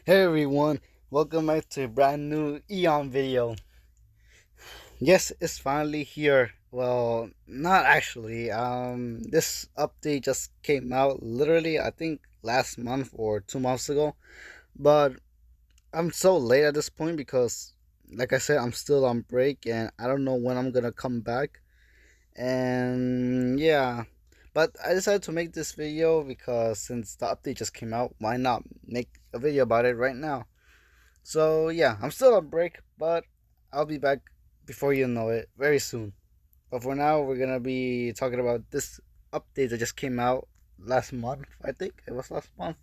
Hey everyone, welcome back to a brand new EON video. Yes, it's finally here. Well, not actually. This update just came out literally, I think last month or 2 months ago. But I'm so late at this point because, like I said, I'm still on break and I don't know when I'm gonna come back. And yeah, but I decided to make this video because since the update just came out, why not make a video about it right now? So yeah, I'm still on break, but I'll be back before you know it very soon. But for now, we're gonna be talking about this update that just came out last month. I think it was last month.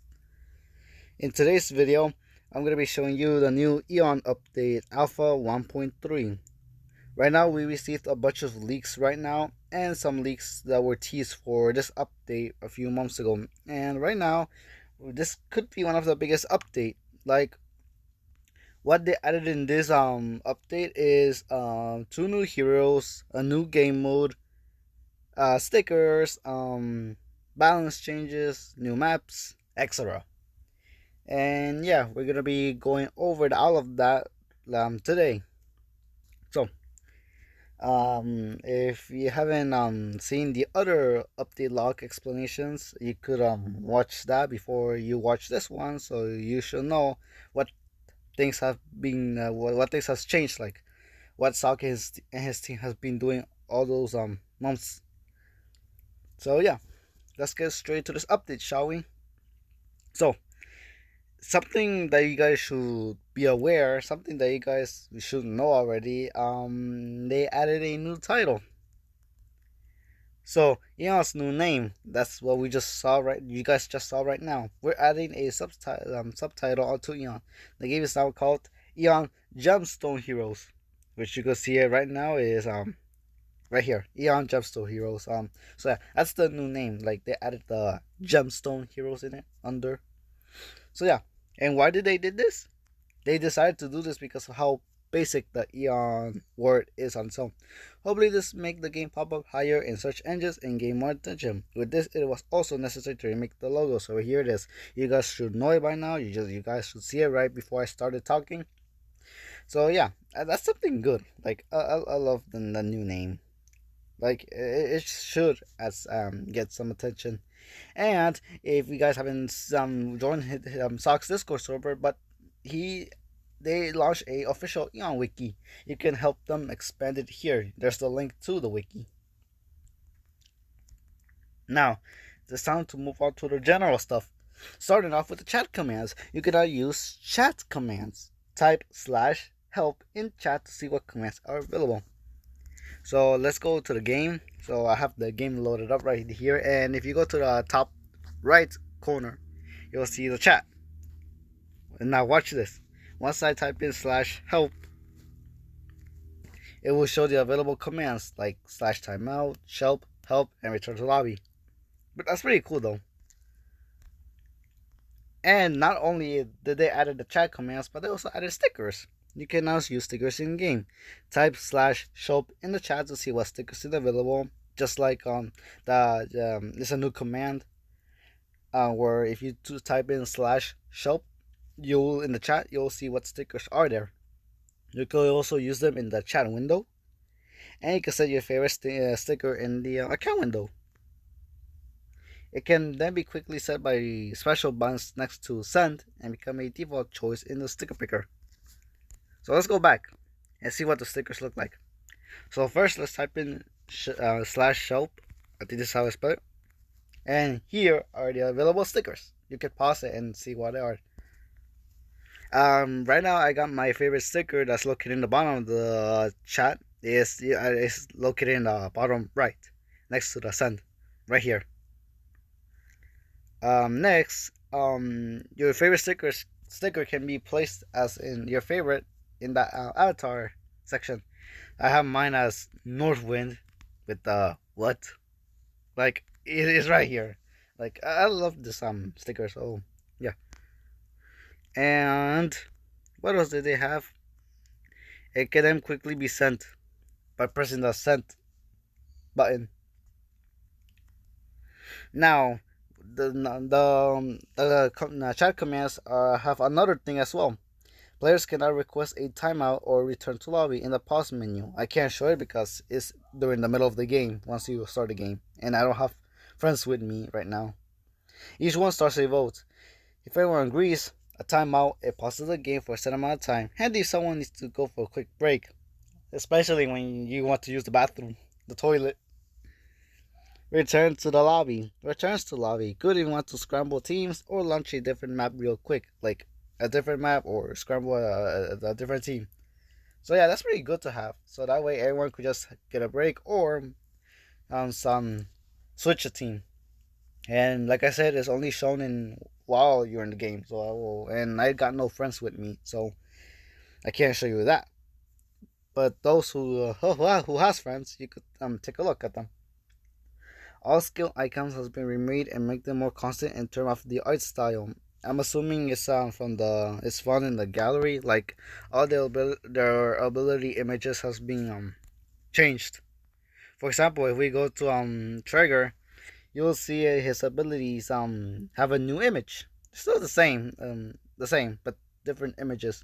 In today's video, I'm gonna be showing you the new EON update Alpha 1.3. Right now, we received a bunch of leaks right now, and some leaks that were teased for this update a few months ago. And right now, this could be one of the biggest update. Like what they added in this update is two new heroes, a new game mode, stickers, balance changes, new maps, etc. And yeah, we're gonna be going over all of that today. So if you haven't seen the other update log explanations, you could watch that before you watch this one, so you should know what things have been what things has changed, like what Saki and his team has been doing all those months. So yeah, let's get straight to this update, shall we? So something that you guys should be aware, something that you guys should know already. They added a new title. So Eon's new name. That's what we just saw right. You guys just saw right now. We're adding a subtitle onto Eon. The game is now called Eon GemStone Heroes, which you can see it right now is right here, Eon Gemstone Heroes. So yeah, that's the new name. Like they added the Gemstone Heroes in it under. So yeah, and why did they did this? They decided to do this because of how basic the Eon word is on its own. Hopefully, this make the game pop up higher in search engines and gain more attention. With this, it was also necessary to remake the logo. So here it is. You guys should know it by now. You guys should see it right before I started talking. So yeah, that's something good. Like I love the new name. Like it should as get some attention. And if you guys haven't joined Sock's Discord server, but he they launched a official Eon wiki. You can help them expand it here. There's the link to the wiki. Now, it's time to move on to the general stuff. Starting off with the chat commands, you can now use chat commands. Type /help in chat to see what commands are available. So let's go to the game. So I have the game loaded up right here, and if you go to the top right corner, you'll see the chat. And now watch this. Once I type in /help, it will show the available commands like /timeout, help, and return to lobby. But that's pretty cool though. And not only did they add the chat commands, but they also added stickers. You can now use stickers in game. Type /shop in the chat to see what stickers is available. Just like there's a new command where if you type in /shop, you'll in the chat you'll see what stickers are there. You can also use them in the chat window, and you can set your favorite sticker in the account window. It can then be quickly set by special buttons next to send and become a default choice in the sticker picker. So let's go back and see what the stickers look like. So first, let's type in /shop. I think this is how I spell it. And here are the available stickers. You can pause it and see what they are. Right now I got my favorite sticker that's located in the bottom of the chat. It's located in the bottom right, next to the send, right here. Next, your favorite sticker can be placed as in your favorite in the avatar section. I have mine as Northwind with the what? Like it is right here. Like I love this sticker. So yeah. And what else did they have? It can then quickly be sent by pressing the send button. Now, the chat commands have another thing as well. Players cannot request a timeout or return to lobby in the pause menu. I can't show it because it's during the middle of the game once you start the game, and I don't have friends with me right now. Each one starts a vote. If everyone agrees, a timeout, it pauses the game for a set amount of time. Handy if someone needs to go for a quick break, especially when you want to use the bathroom, the toilet. Return to the lobby. Returns to lobby. Good if you want to scramble teams or launch a different map real quick, like a different map or scramble a different team. So yeah, that's pretty good to have. So that way everyone could just get a break or some switch a team. And like I said, it's only shown in while you're in the game. So and I got no friends with me, so I can't show you that. But those who has friends, you could take a look at them. All skill icons has been remade and make them more constant in terms of the art style. I'm assuming it's found in the gallery. Like all their ability images has been changed. For example, if we go to Trigger, you'll see his abilities have a new image. Still the same, but different images.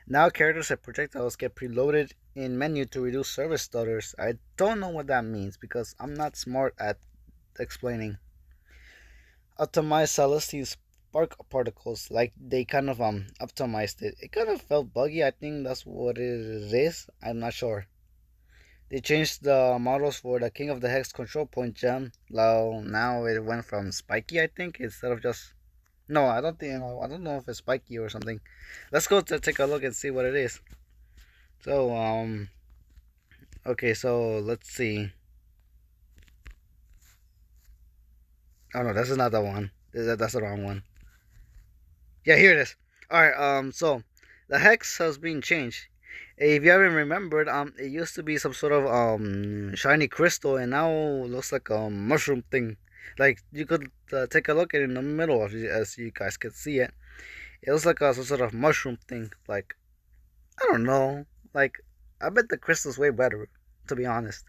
Now characters and projectiles get preloaded in menu to reduce service stutters. I don't know what that means because I'm not smart at explaining. Optimized Celestine's spark particles, like they kind of optimized it. It kind of felt buggy. I think that's what it is. I'm not sure. They changed the models for the King of the Hex control point gem. Now it went from spiky, I think, instead of just. No, I don't think. I don't know if it's spiky or something. Let's go to take a look and see what it is. So okay, so let's see. Oh no, this is not the one. That's the wrong one. Yeah, here it is. All right. So the hex has been changed. If you haven't remembered, it used to be some sort of shiny crystal, and now looks like a mushroom thing. Like you could take a look at it in the middle, as you guys can see it. It looks like some sort of mushroom thing. Like I don't know. Like I bet the crystal's way better, to be honest.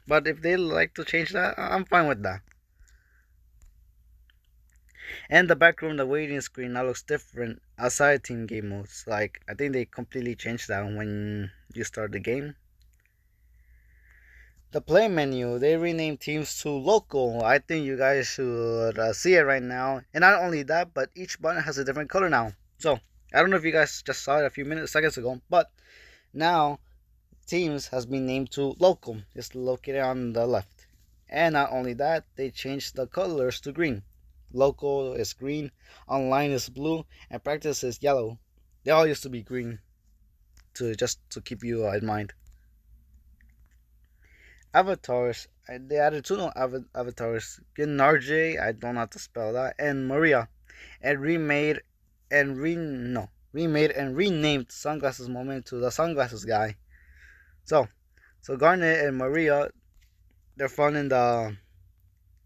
But if they like to change that, I'm fine with that. And the back room, the waiting screen now looks different outside team game modes. Like I think they completely changed that when you start the game. The play menu, they renamed teams to local. I think you guys should see it right now. And not only that, but each button has a different color now. So I don't know if you guys just saw it a few seconds ago, but now teams has been named to local. It's located on the left. And not only that, they changed the colors to green. Local is green, online is blue, and practice is yellow. They all used to be green, to keep you in mind. Avatars, they added two new avatars: Ginarje, I don't know how to spell that, and Maria, and remade and renamed Sunglasses Moment to the Sunglasses Guy. So, Garnet and Maria, they're found in the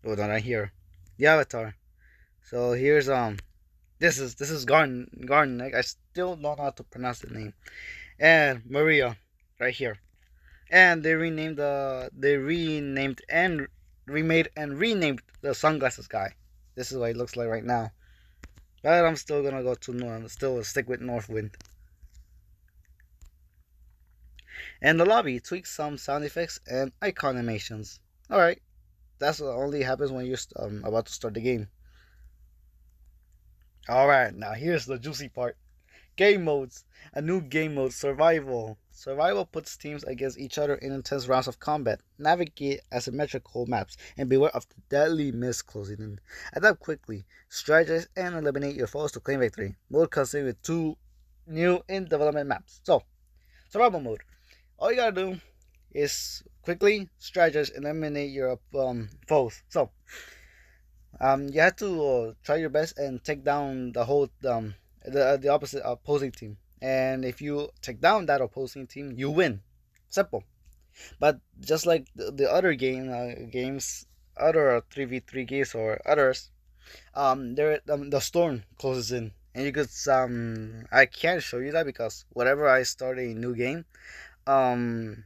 right here, the avatar. So here's this is Garnet. I still don't know how to pronounce the name. And Maria, right here. And they renamed and remade and renamed the Sunglasses Guy. This is what it looks like right now. But I'm still gonna go to North. Still stick with Northwind. And the lobby tweaks some sound effects and icon animations. All right, that's what only happens when you're about to start the game. Alright, now here's the juicy part. Game modes. A new game mode, Survival. Survival puts teams against each other in intense rounds of combat. Navigate asymmetrical maps and beware of the deadly mist closing in. Adapt quickly, strategize, and eliminate your foes to claim victory. Mode consisting with 2 new in development maps. So, Survival mode. All you gotta do is quickly strategize and eliminate your foes. So, you have to try your best and take down the whole the opposite opposing team. And if you take down that opposing team, you win. Simple. But just like the other games, other 3v3 games or others, the storm closes in, and you could I can't show you that because whenever I start a new game, um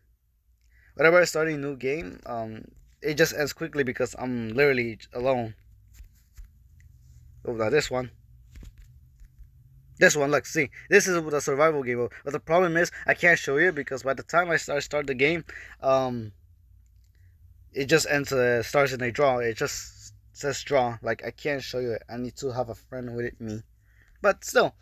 Whenever I start a new game, it just ends quickly because I'm literally alone. Oh, now this one, look, see, this is the survival game. But the problem is, I can't show you because by the time I start the game, um, it just ends starts in a draw. It just says draw. Like I can't show you it. I need to have a friend with me. But still,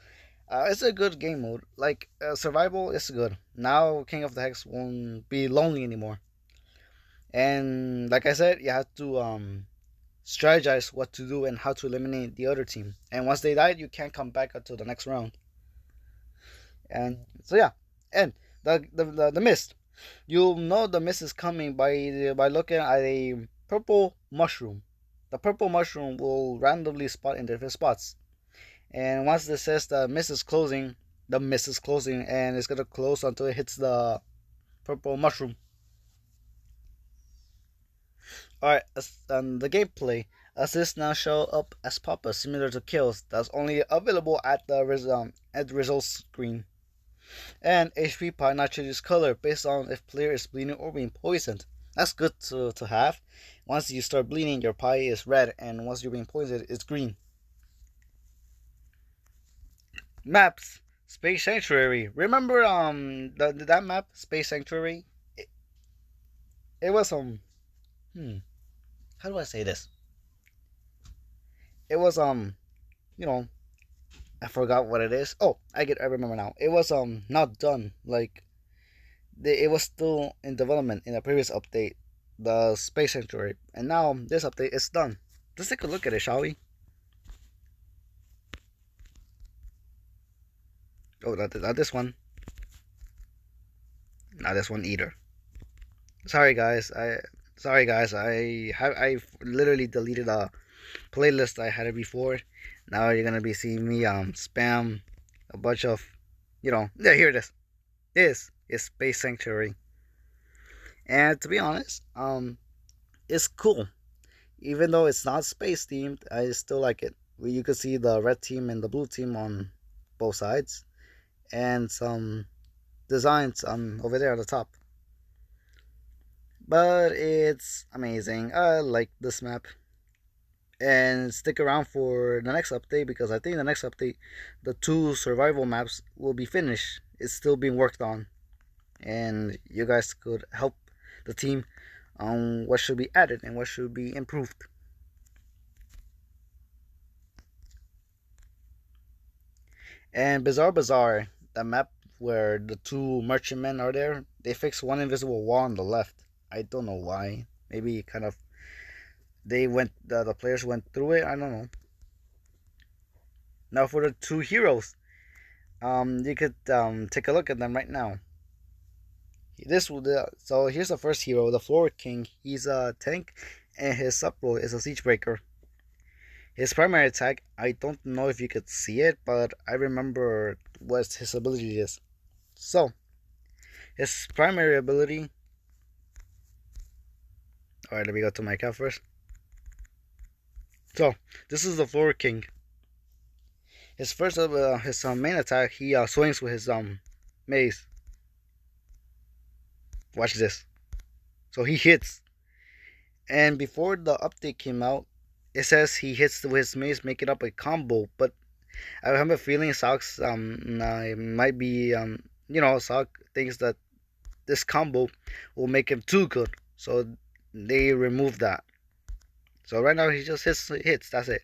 it's a good game mode. Like survival is good. Now King of the Hex won't be lonely anymore. And like I said, you have to strategize what to do and how to eliminate the other team. And once they died, you can't come back until the next round. And so yeah, and the mist. You'll know the mist is coming by looking at a purple mushroom. The purple mushroom will randomly spot in different spots. And once this says the mist is closing and it's gonna close until it hits the purple mushroom. Alright, and the gameplay. Assists now show up as pop-ups similar to kills that's only available at the results screen. And HP pie now changes color based on if player is bleeding or being poisoned. That's good to have. Once you start bleeding, your pie is red, and once you're being poisoned, it's green. Maps. Space Sanctuary. Remember that map, Space Sanctuary? It was how do I say this? It was you know, I forgot what it is. Oh, I remember now. It was not done. Like it was still in development in the previous update, the Space Sanctuary, and now this update is done. Let's take a look at it, shall we? Oh, not this one. Not this one either. Sorry guys. I literally deleted a playlist I had it before. Now you're gonna be seeing me spam a bunch of, yeah, here it is. This is Space Sanctuary, and to be honest, it's cool. Even though it's not space themed, I still like it. You can see the red team and the blue team on both sides, and some designs over there at the top. But it's amazing. I like this map. And stick around for the next update because I think the next update, the 2 survival maps will be finished. It's still being worked on. And you guys could help the team on what should be added and what should be improved. And Bizarre Bazaar, the map where the 2 merchantmen are there, they fixed one invisible wall on the left. I don't know why. Maybe kind of the players went through it. I don't know. Now for the 2 heroes, you could take a look at them right now. So here's the first hero, the Floor King. He's a tank, and his sub role is a siege breaker. His primary attack, I don't know if you could see it, but I remember what his ability is. So, his primary ability. Alright, let me go to my account first. So, this is the Floor King. His main attack, he swings with his mace. Watch this. So he hits, and before the update came out, it says he hits with his mace, making up a combo. But I have a feeling Sox might be Sox thinks that this combo will make him too good, so they removed that. So right now he just hits. That's it.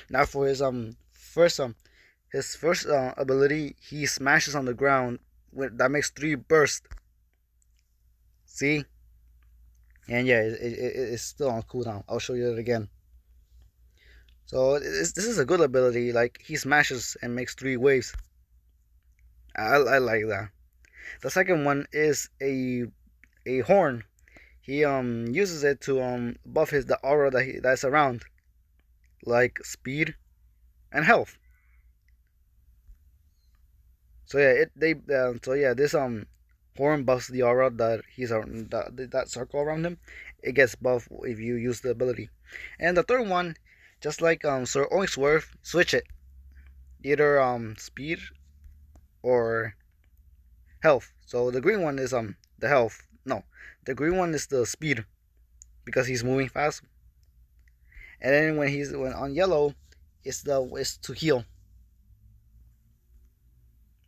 Now for his first ability, he smashes on the ground. That makes 3 bursts. See? And yeah, it's still on cooldown. I'll show you it again. So this is a good ability. Like he smashes and makes 3 waves. I like that. The second one is a horn. He uses it to buff the aura that's around, like speed and health. So yeah, this horn buffs the aura that that circle around him. It gets buffed if you use the ability. And the third one, just like Sir Oinksworth, switch it. Either speed or health. So the green one is the health. No, the green one is the speed because he's moving fast. And then when on yellow, it's to heal.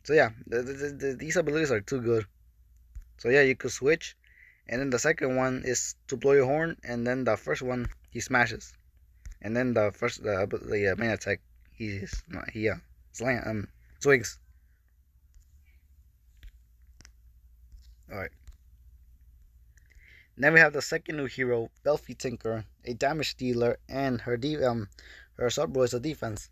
So yeah, these abilities are too good. So yeah, you could switch, and then the second one is to blow your horn, and then the first one he smashes, and then the main attack he swings. All right. Then we have the second new hero, Belfie Tinker, a damage dealer, and her sub role is a defense.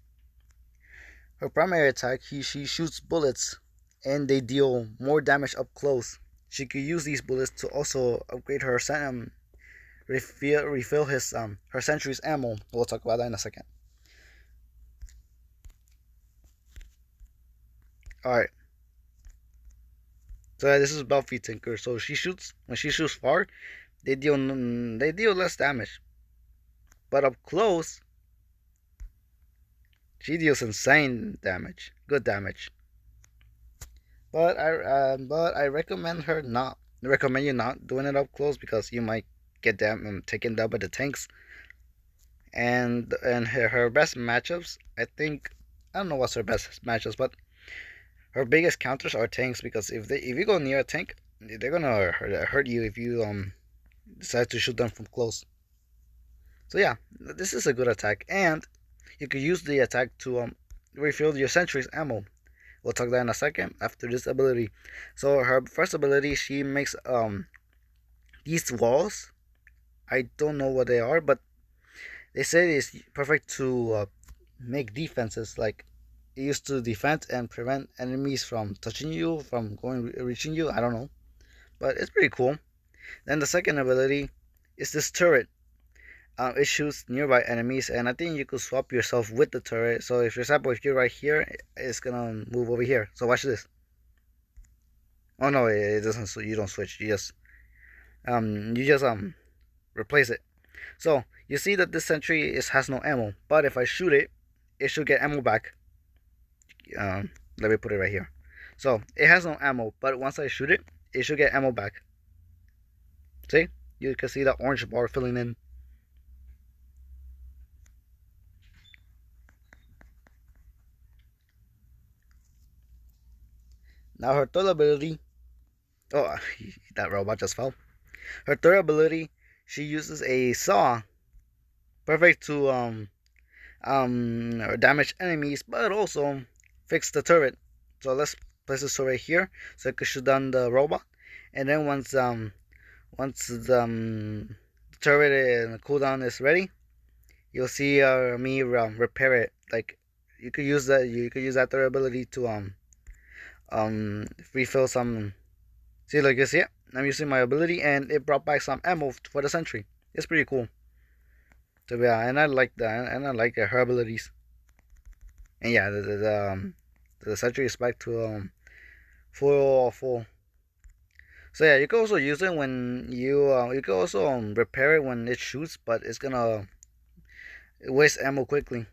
Her primary attack, she shoots bullets, and they deal more damage up close. She could use these bullets to also upgrade her refill his her sentry's ammo. We'll talk about that in a second. All right. So this is Belfie Tinker. So when she shoots far, they deal less damage, but up close, she deals insane damage, good damage. But I recommend you not doing it up close because you might get them taken down by the tanks. And her best matchups, I don't know what's her best matchups, but her biggest counters are tanks because if you go near a tank, they're gonna hurt you if you decide to shoot them from close. So yeah, this is a good attack, and you could use the attack to refill your sentry's ammo. We'll talk that in a second after this ability. So her first ability, she makes these walls. I don't know what they are, but they say it's perfect to make defenses. Like it used to defend and prevent enemies from touching you, from reaching you. I don't know, but it's pretty cool. Then the second ability is this turret. It shoots nearby enemies, and I think you could swap yourself with the turret. So if, for example, if you're right here, it's gonna move over here. So watch this. Oh no, it doesn't. So you don't switch. You just replace it. So you see that this sentry has no ammo, but if I shoot it, it should get ammo back. Let me put it right here. So it has no ammo, but once I shoot it, it should get ammo back. See? You can see the orange bar filling in. Now her third ability. Oh, that robot just fell. Her third ability, she uses a saw, perfect to damage enemies, but also fix the turret. So let's place this turret here, so it could shoot down the robot. And then once the turret and cooldown is ready, you'll see me repair it. Like you could use that third ability to refill some. See, like you see it. I'm using my ability, and it brought back some ammo for the sentry. It's pretty cool. So yeah, and I like that, and I like her abilities. And yeah, the sentry is back to full. So yeah, you can also use it when you can also repair it when it shoots, but it's gonna waste ammo quickly.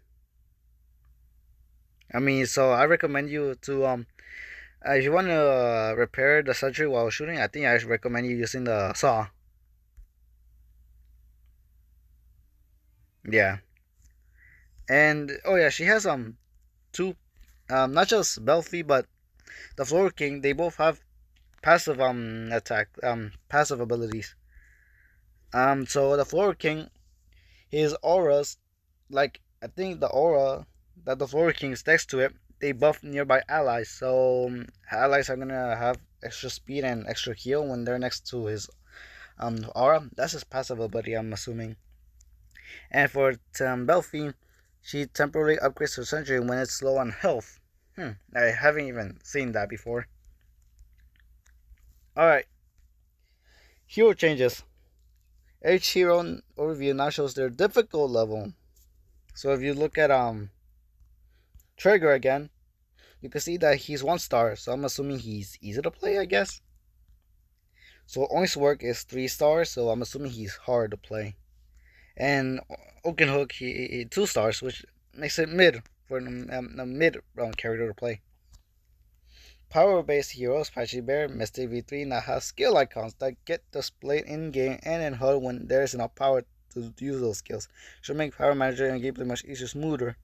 I mean, so I recommend you to if you want to repair the sentry while shooting, I think I should recommend you using the saw. Yeah, and oh yeah, she has two, not just Belfie but the Floor King. They both have passive passive abilities. So the Floor King, his auras, like I think the aura that the Floor King next to it, they buff nearby allies. So allies are gonna have extra speed and extra heal when they're next to his aura. That's his passive ability, I'm assuming. And for Belfie, she temporarily upgrades her sentry when it's low on health. I haven't even seen that before. Alright, hero changes. Each hero overview now shows their difficult level. So if you look at Trigger again, you can see that he's 1 star, so I'm assuming he's easy to play, I guess. So Oink's work is 3 stars, so I'm assuming he's hard to play. And Oaken Hook, he 2 stars, which makes it mid for a mid character to play. Power-based heroes, Patchy Bear, Mystic V3 now have skill icons that get displayed in-game and in HUD when there is enough power to use those skills. Should make Power Manager and gameplay much easier, smoother.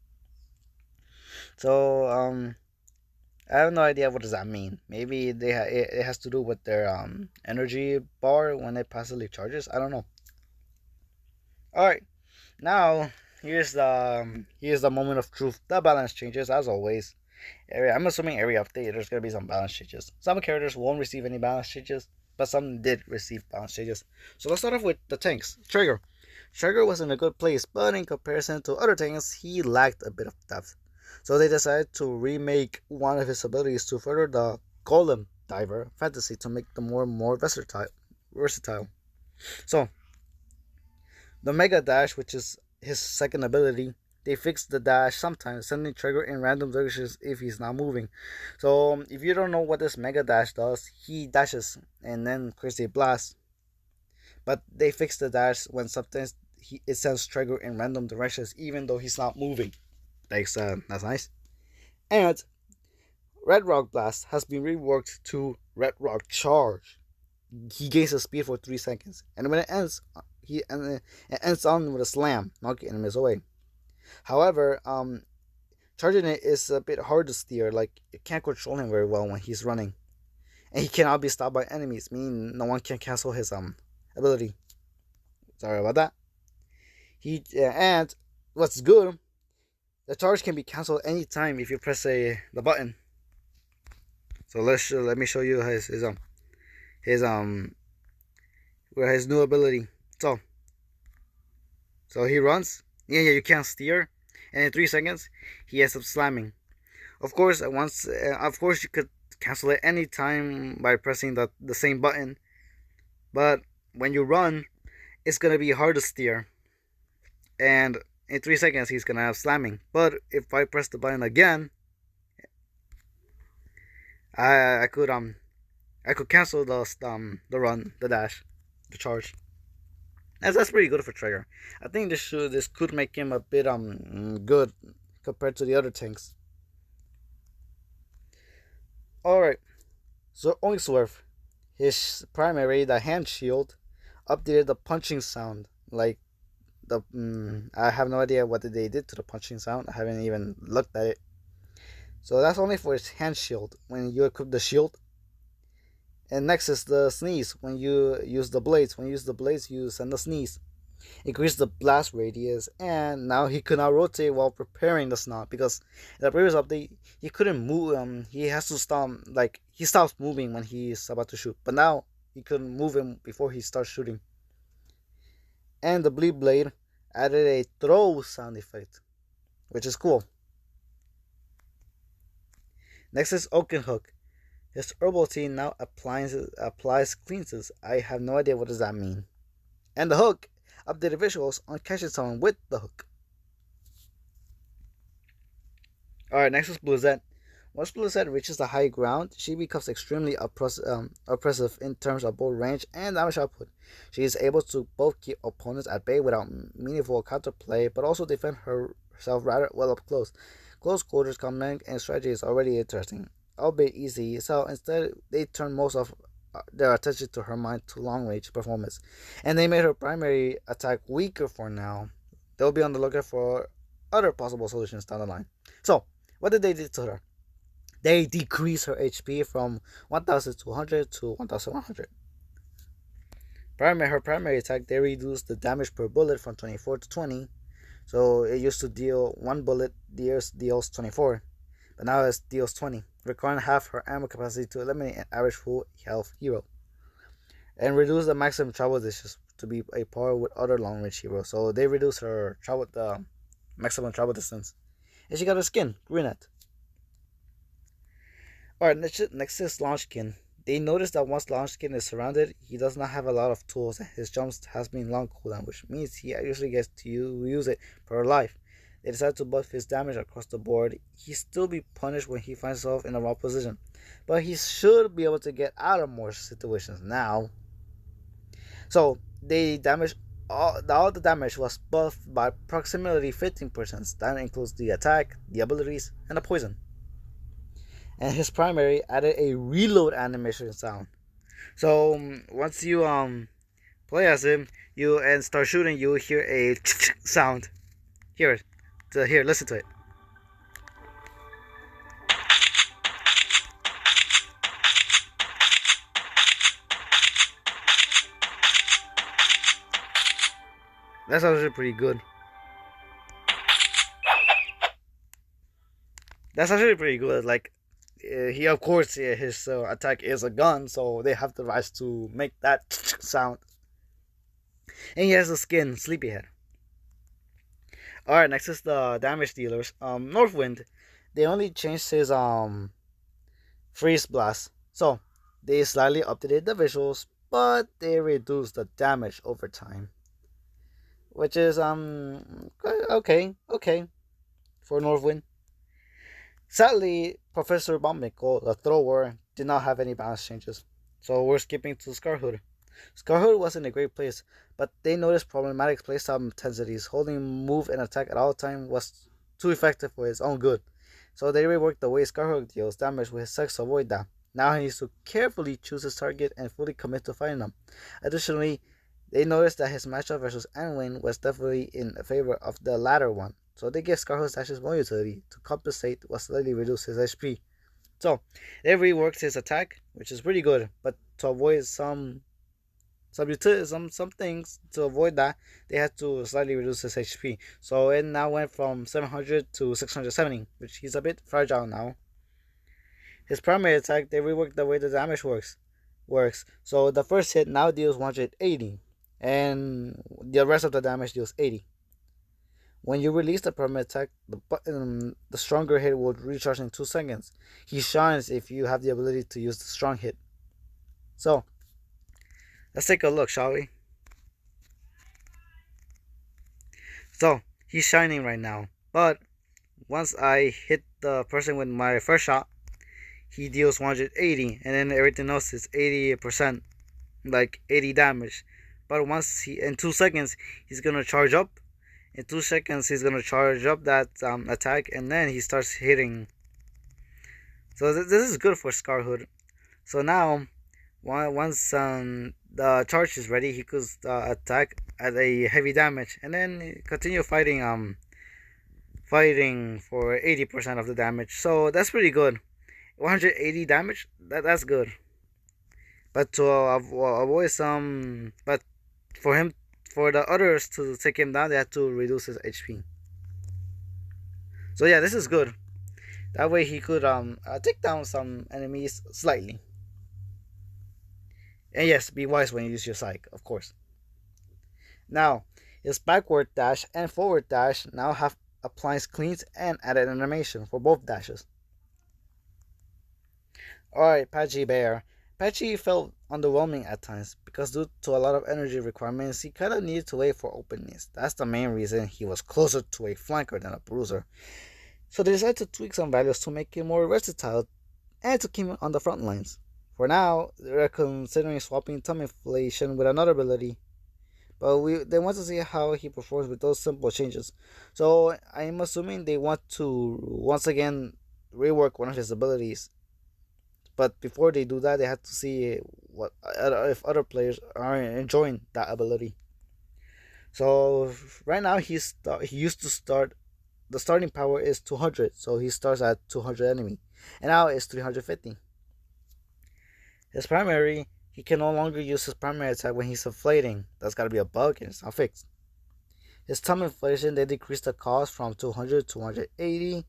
So, I have no idea what does that mean. Maybe it has to do with their energy bar when it passively charges. I don't know. All right, now here's the moment of truth. The balance changes as always. I'm assuming every update there's gonna be some balance changes. Some characters won't receive any balance changes, but some did receive balance changes. So let's start off with the tanks. Trigger. Trigger was in a good place, but in comparison to other tanks, he lacked a bit of depth. So they decided to remake one of his abilities to further the Golem Diver fantasy to make them more versatile. So the Mega Dash, which is his second ability, they fixed the dash sometimes, sending Trigger in random directions if he's not moving. So if you don't know what this Mega Dash does, he dashes and then creates a blast. But they fixed the dash when sometimes it sends Trigger in random directions even though he's not moving. That's nice. And Red Rock Blast has been reworked to Red Rock Charge. He gains a speed for 3 seconds, and when it ends, it ends on with a slam, knocking enemies away. However, charging it is a bit hard to steer. Like you can't control him very well when he's running, and he cannot be stopped by enemies, meaning no one can cancel his ability. Sorry about that. And what's good, the charge can be cancelled anytime if you press the button. So let me show you his new ability. So he runs. Yeah, you can't steer, and in 3 seconds he ends up slamming. Of course, you could cancel it anytime by pressing the same button. But when you run, it's gonna be hard to steer, and in 3 seconds he's gonna have slamming. But if I press the button again, I could cancel the run, the dash, the charge. That's pretty good for Trigger. I think this could make him a bit good compared to the other tanks. Alright, so Oinksworth, his primary, the hand shield, updated the punching sound. Like I have no idea what they did to the punching sound. I haven't even looked at it. So that's only for his hand shield when you equip the shield. And next is the sneeze. When you use the blades, you send the sneeze. Increase the blast radius, and now he could not rotate while preparing the snot because in the previous update he couldn't move. He has to stop. Like he stops moving when he's about to shoot, but now he couldn't move him before he starts shooting. And the bleed blade added a throw sound effect, which is cool. Next is Oaken Hook. His herbal tea now applies cleanses. I have no idea what does that mean. And the hook updated visuals on catching someone with the hook. Alright, next is Blizzette. Once Blizzette reaches the high ground, she becomes extremely oppressive in terms of both range and damage output. She is able to both keep opponents at bay without meaningful counterplay, but also defend herself rather well up close. Close quarters combat and strategy is already interesting, albeit easy, so instead they turn most of their attention to her mind to long range performance, and they made her primary attack weaker for now. They'll be on the lookout for other possible solutions down the line. So, what did they do to her? They decreased her HP from 1200 to 1100. Her primary attack, they reduced the damage per bullet from 24 to 20. So it used to deal 1 bullet, deals 24. But now it deals 20, requiring half her ammo capacity to eliminate an average full health hero. And reduce the maximum travel distance to be a par with other long range heroes. So they reduce her the maximum travel distance. And she got her skin, Greenette. Alright, next is Launchkin. They notice that once Launchkin is surrounded, he does not have a lot of tools, and his jumps has been long cooldown, which means he usually gets to use it per life. They decide to buff his damage across the board. He still be punished when he finds himself in a wrong position, but he should be able to get out of more situations now. So they damage all the damage was buffed by approximately 15%. That includes the attack, the abilities, and the poison. and his primary added a reload animation sound. So once you play as him, you and start shooting, you hear a sound. Here, here, listen to it. That's actually pretty good. That's actually pretty good. Like, he of course his attack is a gun, so they have the rights to make that sound. And he has a skin, Sleepyhead. Alright, next is the damage dealers. Northwind, they only changed his freeze blast. So they slightly updated the visuals, but they reduced the damage over time. Which is okay for Northwind. Sadly, Professor Bombnickel, the thrower, did not have any balance changes. So we're skipping to Scarhood. Scarhood was in a great place, but they noticed problematic playstyle intensities. Holding move and attack at all times was too effective for his own good. So they reworked the way Scarhood deals damage with his sex to avoid that. Now he needs to carefully choose his target and fully commit to fighting them. Additionally, they noticed that his matchup versus Anwin was definitely in favor of the latter one. So they give Scarhood's dashes more utility to compensate what slightly reduce his HP. So they reworked his attack, which is pretty good, but to avoid some things, to avoid that, they had to slightly reduce his HP. So it now went from 700 to 670, which he's a bit fragile now. His primary attack, they reworked the way the damage works. So the first hit now deals 180, and the rest of the damage deals 80. When you release the primary attack, the stronger hit will recharge in 2 seconds. He shines if you have the ability to use the strong hit. So let's take a look, shall we? So he's shining right now, but once I hit the person with my first shot, he deals 180, and then everything else is 80%, like 80 damage. But once in 2 seconds, he's gonna charge up. In 2 seconds, he's gonna charge up that attack, and then he starts hitting. So this is good for Scarhood. So now, once the charge is ready, he could attack at a heavy damage, and then continue fighting for 80% of the damage. So that's pretty good. 180 damage, that's good. But to avoid but for the others to take him down, they had to reduce his HP. So yeah, this is good. That way he could take down some enemies slightly. And yes, be wise when you use your psych, of course. Now, his backward dash and forward dash now have appliance cleans and added animation for both dashes. Alright, Patchy Bear. Patchy felt underwhelming at times because due to a lot of energy requirements, he kind of needed to wait for openings. That's the main reason he was closer to a flanker than a bruiser. So they decided to tweak some values to make him more versatile and to keep him on the front lines. For now, they're considering swapping Tummy Inflation with another ability, but they want to see how he performs with those simple changes. So I'm assuming they want to once again rework one of his abilities. But before they do that, they have to see if other players are enjoying that ability. So right now he used to start. The starting power is 200, so he starts at 200 enemy, and now it's 350. His primary, he can no longer use his primary attack when he's inflating. That's gotta be a bug, and it's not fixed. His Tum Inflation, they decreased the cost from 200 to 180.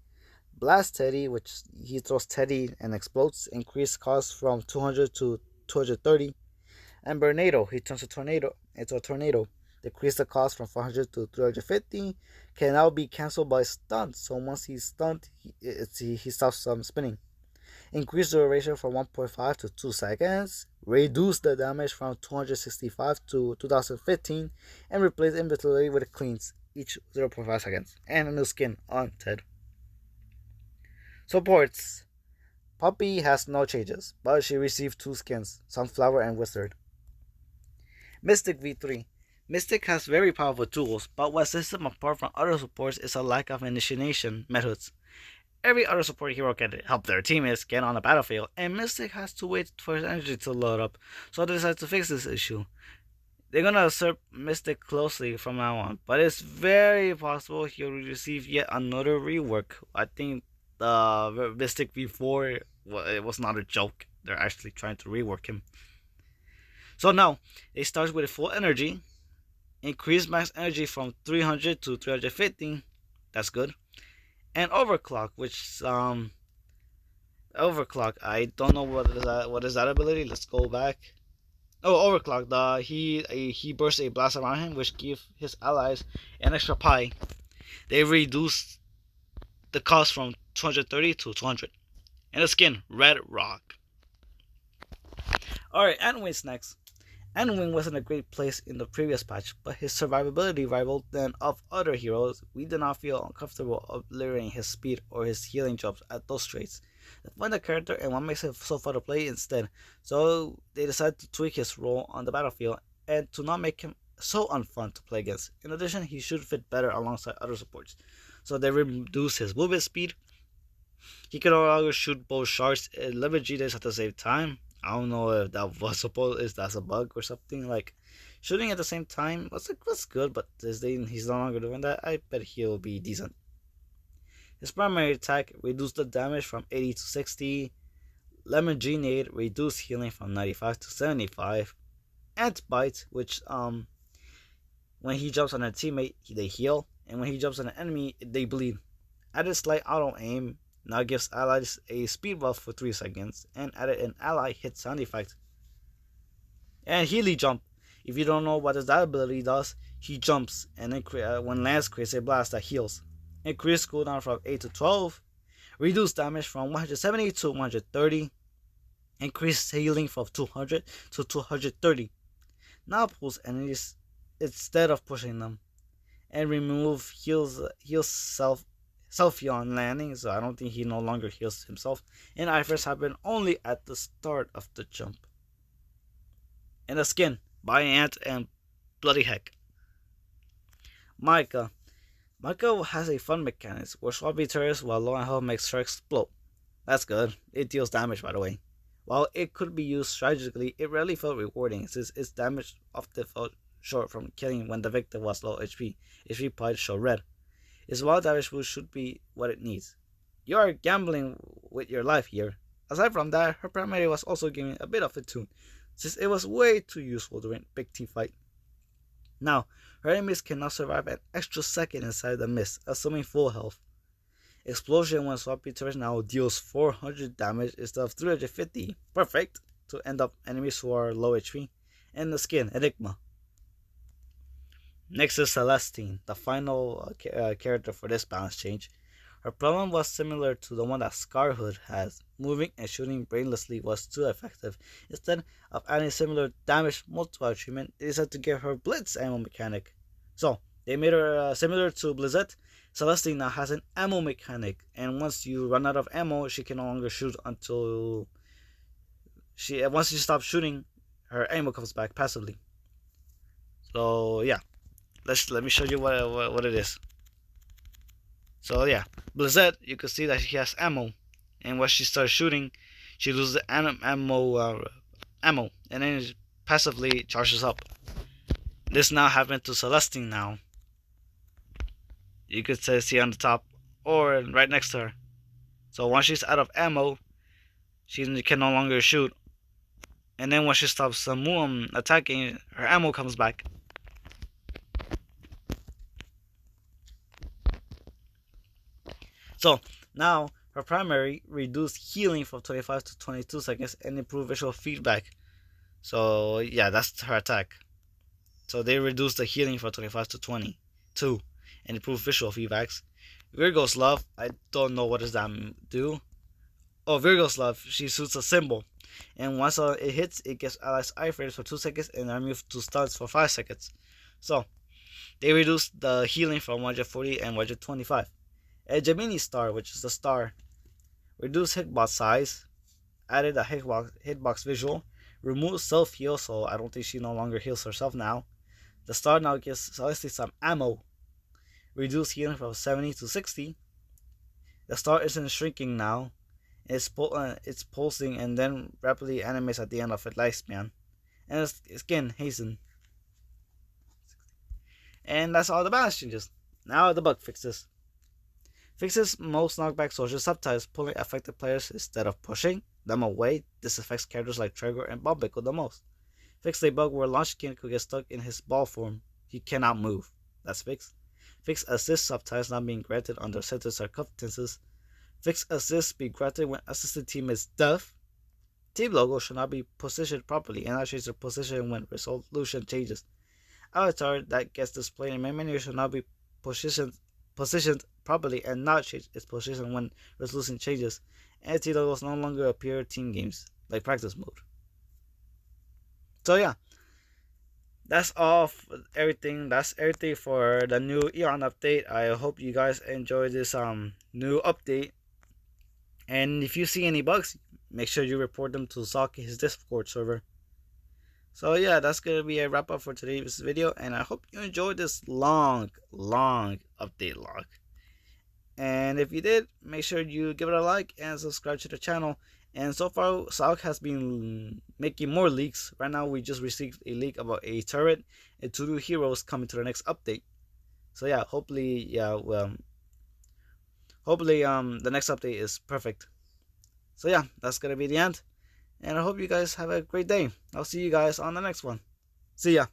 Blast Teddy, which he throws Teddy and explodes, increased cost from 200 to 230. And Bernado, he turns a tornado into a tornado, decreased the cost from 400 to 350. Can now be cancelled by stunt. So once he's stunned, he stops spinning. Increase the duration from 1.5 to 2 seconds. Reduce the damage from 265 to 2015, and replace inventory with cleans each 0.5 seconds. And a new skin on Ted. Supports. Puppy has no changes, but she received 2 skins, Sunflower and Wizard. Mystic V3. Mystic has very powerful tools, but what sets him apart from other supports is a lack of initiation methods. Every other support hero can help their teammates get on the battlefield, and Mystic has to wait for his energy to load up, so they decide to fix this issue. They're gonna observe Mystic closely from now on, but it's very possible he'll receive yet another rework. I think the Mystic before it was not a joke. They're actually trying to rework him. So now it starts with full energy, increase max energy from 300 to 350. That's good. And overclock, which overclock. I don't know what is that ability. Let's go back. Oh, overclock. He bursts a blast around him, which gives his allies an extra pie. They reduce the cost from 230 to 200. And the skin, Red Rock. Alright, Anwin's next. Anwin wasn't a great place in the previous patch, but his survivability rivaled that of other heroes. We did not feel uncomfortable obliterating his speed or his healing jumps at those traits. They find the character and what makes it so fun to play instead, so they decided to tweak his role on the battlefield and to not make him so unfun to play against. In addition, he should fit better alongside other supports, so they reduced his movement speed. He can no longer shoot both sharks and 11 G-days at the same time. I don't know if that was supposed if that's a bug or something. Like shooting at the same time was good, but this day he's no longer doing that. I bet he'll be decent. His primary attack reduced the damage from 80 to 60. Lemon Grenade reduced healing from 95 to 75. Ant Bite, which when he jumps on a teammate they heal, and when he jumps on an enemy they bleed. Added slight auto aim. Now gives allies a speed buff for 3 seconds, and added an ally hit sound effect. And Healy Jump. If you don't know what that ability does, he jumps, and then when Lance creates a blast that heals. Increase cooldown from 8 to 12. Reduce damage from 170 to 130. Increase healing from 200 to 230. Now pulls enemies instead of pushing them. And remove heals self-heal on landing, so I don't think he no longer heals himself. And iframes happen only at the start of the jump. And the skin, by Ant and Bloody Heck. Micah has a fun mechanics where swapping turrets while low on health makes her explode. That's good. It deals damage, by the way. While it could be used strategically, it rarely felt rewarding since its damage often fell short from killing when the victim was low HP. HP points show red. Its wild damage boost should be what it needs. You are gambling with your life here. Aside from that, her primary was also giving a bit of a tune, since it was way too useful during big team fight. Now, her enemies cannot survive an extra second inside the mist, assuming full health. Explosion when swapping turrets now deals 400 damage instead of 350. Perfect to end up enemies who are low HP. And the skin, Enigma. Next is Celestine, the final character for this balance change. Her problem was similar to the one that Scarhood has. Moving and shooting brainlessly was too effective. Instead of adding similar damage multiplier treatment, they decided to give her Blitz ammo mechanic. So, they made her similar to Blizzette. Celestine now has an ammo mechanic, and once you run out of ammo, she can no longer shoot until once you stop shooting, her ammo comes back passively. So, yeah. Let me show you what it is. So yeah, Blizzette, you can see that she has ammo, and when she starts shooting, she loses ammo, and then it passively charges up. This now happened to Celestine now. You could see on the top or right next to her. So once she's out of ammo, she can no longer shoot, and then when she stops attacking, her ammo comes back. So now her primary reduced healing from 25 to 22 seconds and improved visual feedback. So yeah, that's her attack. So they reduced the healing from 25 to 22 and improved visual feedbacks. Virgo's Love, I don't know what does that do. Oh, Virgo's Love, she shoots a symbol, and once it hits, it gives allies iframes for 2 seconds and are moved to stuns for 5 seconds. So they reduced the healing from 140 and 125. A Gemini Star, which is the star, reduced hitbox size, added a hitbox visual, removed self-heal, so I don't think she no longer heals herself now. The star now gives Celestine some ammo, reduced healing from 70 to 60. The star isn't shrinking now. It's pulsing and then rapidly animates at the end of its lifespan. And it's getting hastened. And that's all the balance changes. Now the bug fixes. Fixes most knockback social subtypes, pulling affected players instead of pushing them away. This affects characters like Trigger and Bombico the most. Fix a bug where Launch King could get stuck in his ball form. He cannot move. That's fixed. Fix assist subtypes not being granted under certain circumstances. Fix assists be granted when assisted team is deaf. Team logo should not be positioned properly and not change their position when resolution changes. Avatar that gets displayed in main menu should not be positioned properly and not change its position when resolution changes. Entity logos no longer appear in team games, like practice mode. So yeah, that's all for everything. That's everything for the new EON update. I hope you guys enjoy this new update. And if you see any bugs, make sure you report them to Zok, his Discord server. So yeah, that's gonna be a wrap up for today's video, and I hope you enjoyed this long update log. And if you did, make sure you give it a like and subscribe to the channel. And so far, Zok has been making more leaks. Right now, we just received a leak about a turret and 2 new heroes coming to the next update. So yeah, hopefully, the next update is perfect. So yeah, that's gonna be the end. And I hope you guys have a great day. I'll see you guys on the next one. See ya.